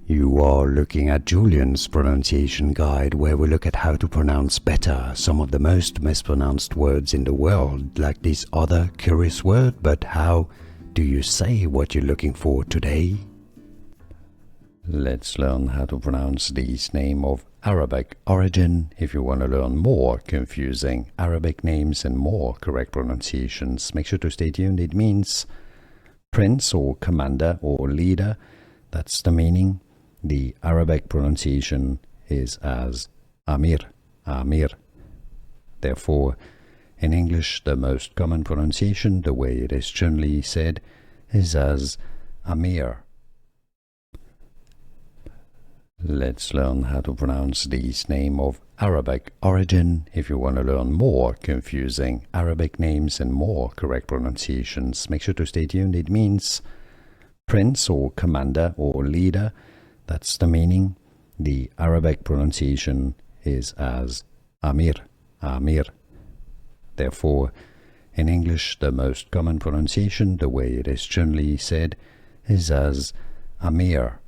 You are looking at Julian's pronunciation guide, where we look at how to pronounce better some of the most mispronounced words in the world, like this other curious word. But how do you say what you're looking for today? Let's learn how to pronounce these names of Arabic origin. If you want to learn more confusing Arabic names and more correct pronunciations, make sure to stay tuned. It means prince or commander or leader. That's the meaning. The Arabic pronunciation is as Amir, Amir. Therefore, in English, the most common pronunciation, the way it is generally said, is as Amir. Let's learn how to pronounce these names of Arabic origin. If you want to learn more confusing Arabic names and more correct pronunciations, make sure to stay tuned. It means prince or commander or leader. That's the meaning. The Arabic pronunciation is as Amir, Amir. Therefore, in English, the most common pronunciation, the way it is generally said, is as Amir.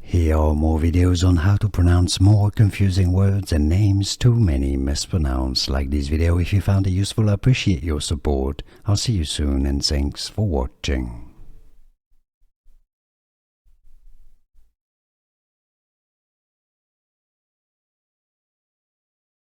Here are more videos on how to pronounce more confusing words and names too many mispronounced. Like this video if you found it useful. I appreciate your support. I'll see you soon and thanks for watching.